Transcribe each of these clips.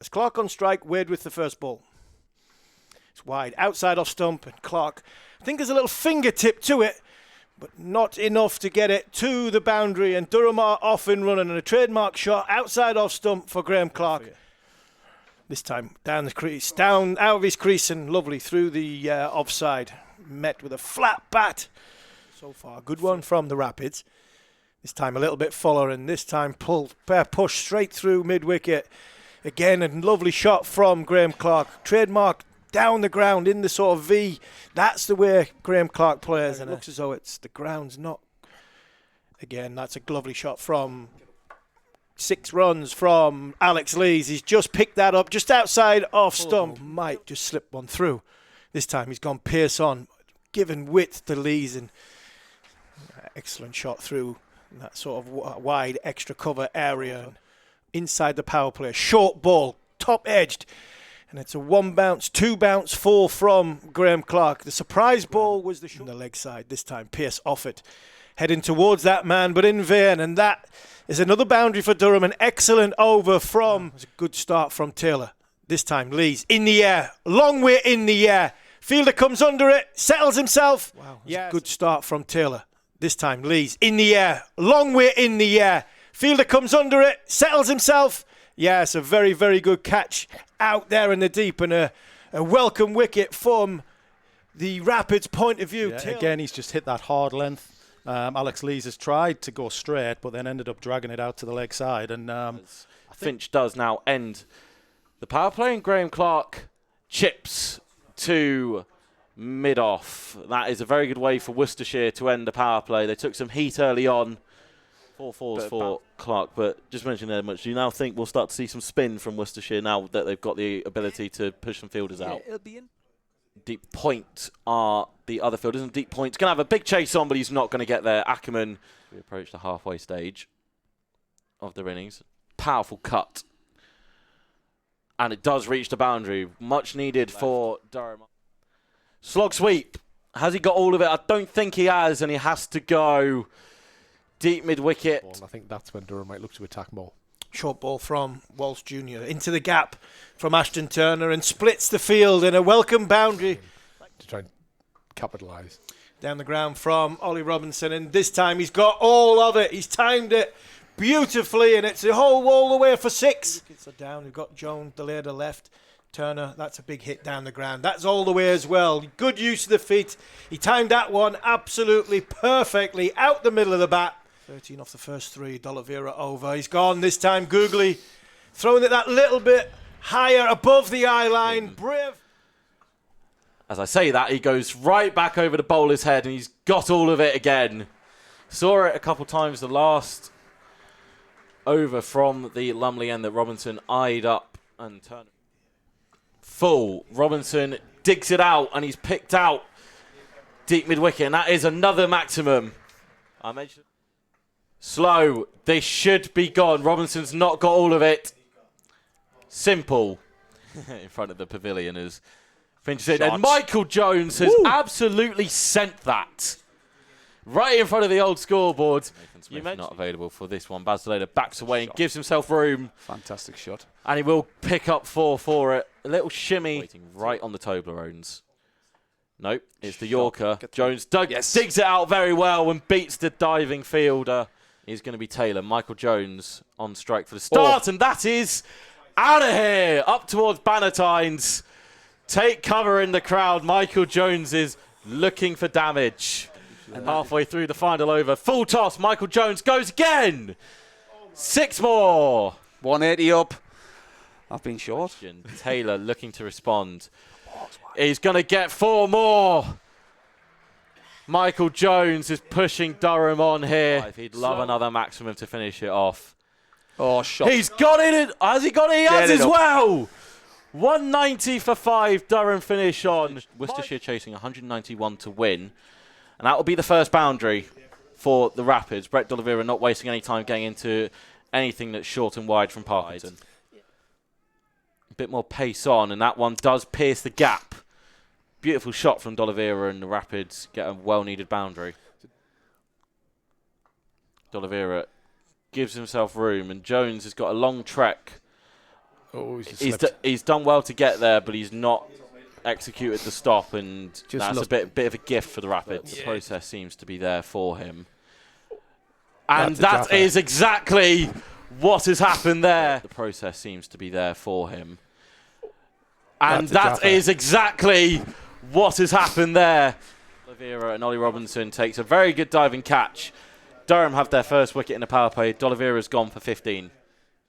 As Clark on strike, Wade with the first ball. It's wide, outside off stump, and Clark, I think there's a little fingertip to it, but not enough to get it to the boundary, and Durham are off and running, and a trademark shot outside off stump for Graham Clark. This time down the crease, down out of his crease, and lovely through the offside. Met with a flat bat. So far, good one from the Rapids. This time a little bit fuller, and this time push straight through mid-wicket. Again, a lovely shot from Graham Clark. Trademark down the ground in the sort of V. That's the way Graham Clark plays, and it looks as though the ground's not. Again, that's a lovely shot from 6 runs from Alex Lees. He's just picked that up just outside off stump. Might just slip one through. This time he's gone Pierce on, giving width to Lees, and excellent shot through that sort of wide extra cover area. Inside the power play, short ball, top edged, and it's a 1 bounce, 2 bounce, 4 from Graham Clark. The surprise ball was the leg side. This time Pierce off it, heading towards that man, but in vain, and that is another boundary for Durham. An excellent over from, it was a good start from Taylor. This time Lees in the air, long way in the air. Fielder comes under it, settles himself. Wow, yeah, a good start from Taylor. This time Lees in the air, long way in the air. Fielder comes under it, settles himself. Yes, a very, very good catch out there in the deep, and a welcome wicket from the Rapids' point of view. Yeah, again, he's just hit that hard length. Alex Lees has tried to go straight, but then ended up dragging it out to the leg side. And Finch does now end the power play, and Graham Clark chips to mid-off. That is a very good way for Worcestershire to end the power play. They took some heat early on. 4 fours for Clark, but just mentioning there much. Do you now think we'll start to see some spin from Worcestershire now that they've got the ability to push some fielders out? It'll be in. Deep point are the other fielders, and Deep Point's going to have a big chase on, but he's not going to get there. Ackerman, we approach the halfway stage of their innings. Powerful cut. And it does reach the boundary. Much needed for Durham. Slog sweep. Has he got all of it? I don't think he has, and he has to go deep mid-wicket. I think that's when Durham might look to attack more. Short ball from Walsh Jr. into the gap from Ashton Turner, and splits the field in a welcome boundary. To try and capitalise. Down the ground from Ollie Robinson, and this time he's got all of it. He's timed it beautifully, and it's all the way for 6. It's down. We've got Jones, Delay to left. Turner, that's a big hit down the ground. That's all the way as well. Good use of the feet. He timed that one absolutely perfectly out the middle of the bat. 13 off the first 3. D'Oliveira over. He's gone this time. Googly throwing it that little bit higher above the eye line. Brave. As I say that, he goes right back over the bowler's head, and he's got all of it again. Saw it a couple times the last over from the Lumley end that Robinson eyed up and turned. Full. Robinson digs it out, and he's picked out deep mid-wicket, and that is another maximum. I mentioned slow. They should be gone. Robinson's not got all of it. Simple. In front of the pavilion as Finch said. And Michael Jones has absolutely sent that right in front of the old scoreboard. Nathan Smith not available for this one. Baz Delay backs away and gives himself room. Fantastic shot. And he will pick up 4 for it. A little shimmy. Waiting right on the Toblerones. Nope, it's the Yorker. Jones digs it out very well and beats the diving fielder. He's going to be Taylor. Michael Jones on strike for the start, and that is out of here. Up towards Bannatynes. Take cover in the crowd. Michael Jones is looking for damage. And halfway through the final over, full toss. Michael Jones goes again. 6 more. 180 up. I've been short. Taylor looking to respond. He's going to get 4 more. Michael Jones is pushing Durham on here. He'd love another maximum to finish it off. Oh, shot. He's got it. Has he got it? He has as well. 190 for 5. Durham finish on. Worcestershire chasing 191 to win. And that will be the first boundary for the Rapids. Brett D'Oliveira not wasting any time getting into anything that's short and wide from Parkinson. A bit more pace on, and that one does pierce the gap. Beautiful shot from D'Oliveira, and the Rapids get a well-needed boundary. D'Oliveira gives himself room, and Jones has got a long trek Oh, he's he's done well to get there, but he's not executed the stop, and Just that's a bit of a gift for the Rapids. The process seems to be there for him. And that is exactly what has happened there. The process seems to be there for him. And that is exactly what has happened there. D'Oliveira and Ollie Robinson takes a very good diving catch. Durham have their first wicket in the power play. D'Oliveira's gone for 15.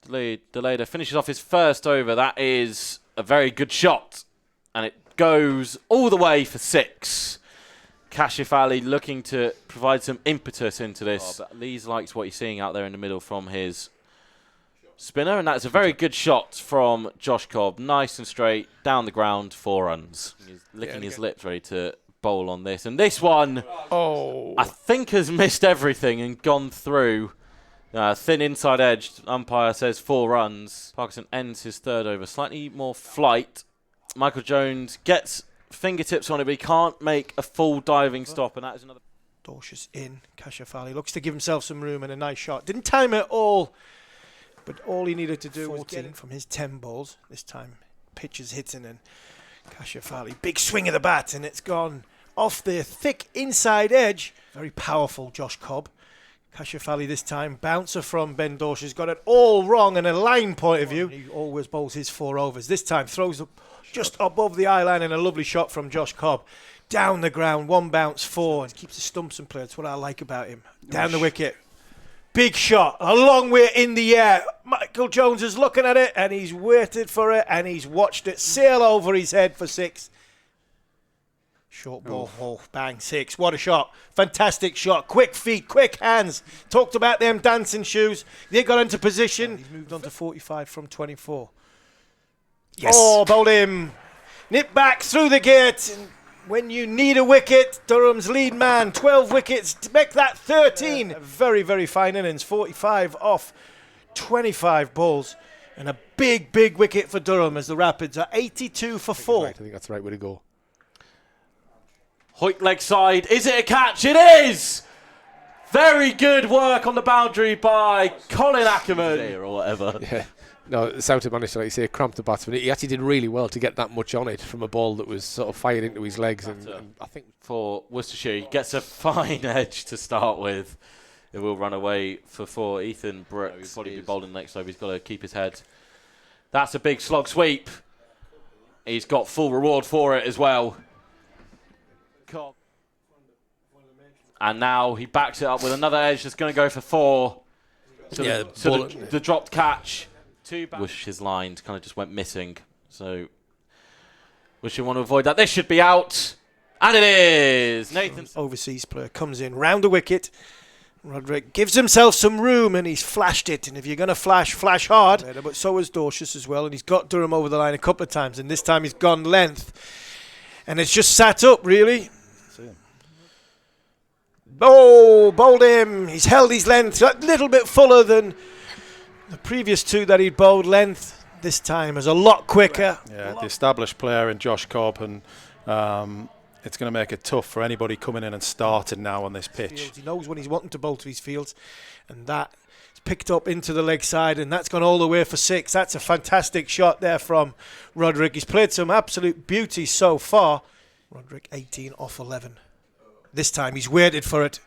Deleda finishes off his first over. That is a very good shot. And it goes all the way for 6. Kashif Ali looking to provide some impetus into this. But Lees likes what he's seeing out there in the middle from his spinner, and that's a very good shot from Josh Cobb. Nice and straight, down the ground, 4 runs. He's licking his lips ready to bowl on this. And this one, I think, has missed everything and gone through. Thin inside edge, umpire says 4 runs. Parkinson ends his third over. Slightly more flight. Michael Jones gets fingertips on it, but he can't make a full diving stop, and that is another. Dorshus in. Kashif Ali looks to give himself some room and a nice shot. Didn't time it all, but all he needed to do was get it from his 10 balls. This time, pitch is hitting, and Kashif Ali, big swing of the bat, and it's gone off the thick inside edge. Very powerful, Josh Cobb. Kashif Ali this time, bouncer from Ben Dorshus, got it all wrong in a line point of view. He always bowls his 4 overs. This time, throws up just above the eye line, and a lovely shot from Josh Cobb. Down the ground, 1 bounce, 4. And keeps the stumps in play. That's what I like about him. Down the wicket. Big shot, a long way in the air. Michael Jones is looking at it, and he's waited for it, and he's watched it sail over his head for 6. Short ball, bang, 6. What a shot. Fantastic shot. Quick feet, quick hands. Talked about them dancing shoes. They got into position. He's moved on to 45 from 24. Yes. Oh, bowled him. Nip back through the gate. And when you need a wicket, Durham's lead man, 12 wickets to make that 13. Very, very fine innings. 45 off 25 balls. And a big, big wicket for Durham as the Rapids are 82 for 4. I think that's the right way to go. Hoik leg side. Is it a catch? It is! Very good work on the boundary by Colin Ackerman. Or whatever. Yeah. No, Souter managed to, like you say, cramp the batsman. He actually did really well to get that much on it from a ball that was sort of fired into his legs. And I think for Worcestershire, he gets a fine edge to start with. It will run away for 4. Ethan Brooks. He'll probably be bowling next over. He's got to keep his head. That's a big slog sweep. He's got full reward for it as well. And now he backs it up with another edge that's going to go for 4. So the dropped catch. Wish's line kind of just went missing. So Wish want to avoid that. This should be out. And it is. Nathan. Overseas player comes in round the wicket. Roderick gives himself some room and he's flashed it. And if you're going to flash hard. But so has Dorshus as well. And he's got Durham over the line a couple of times. And this time he's gone length. And it's just sat up, really. Oh, bowled him. He's held his length a little bit fuller than the previous 2 that he'd bowled. Length this time is a lot quicker. Yeah, the established player in Josh Cobb, and it's going to make it tough for anybody coming in and starting now on this pitch. He knows when he's wanting to bowl to his fields, and that is picked up into the leg side, and that's gone all the way for 6. That's a fantastic shot there from Roderick. He's played some absolute beauty so far. Roderick 18 off 11. This time he's waited for it.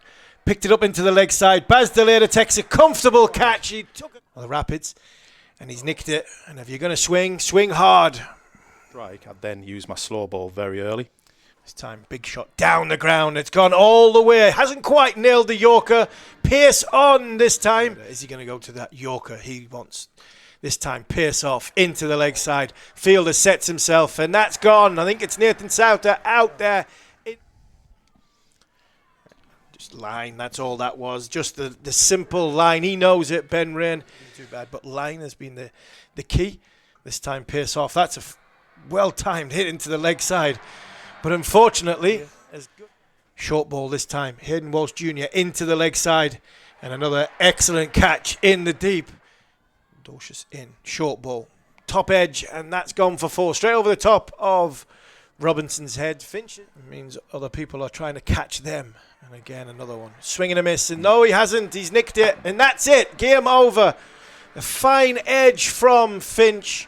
Picked it up into the leg side. Baz Deleda takes a comfortable catch. He took it on the Rapids and he's nicked it. And if you're going to swing, swing hard. Strike, I'd then use my slow ball very early. This time, big shot down the ground. It's gone all the way. Hasn't quite nailed the Yorker. Pace on this time. Is he going to go to that Yorker he wants? This time, Pierce off into the leg side. Fielder sets himself and that's gone. I think it's Nathan Souter out there. Line, that's all that was. Just the simple line. He knows it, Ben Rain. Too bad, but line has been the key. This time, Pierce off. That's a well-timed hit into the leg side. But unfortunately, short ball this time. Hayden Walsh Jr. into the leg side. And another excellent catch in the deep. Dorshus in. Short ball. Top edge, and that's gone for 4. Straight over the top of Robinson's head. Finch. It means other people are trying to catch them. And again, another one. Swing and a miss. And no, he hasn't. He's nicked it. And that's it. Game over. A fine edge from Finch.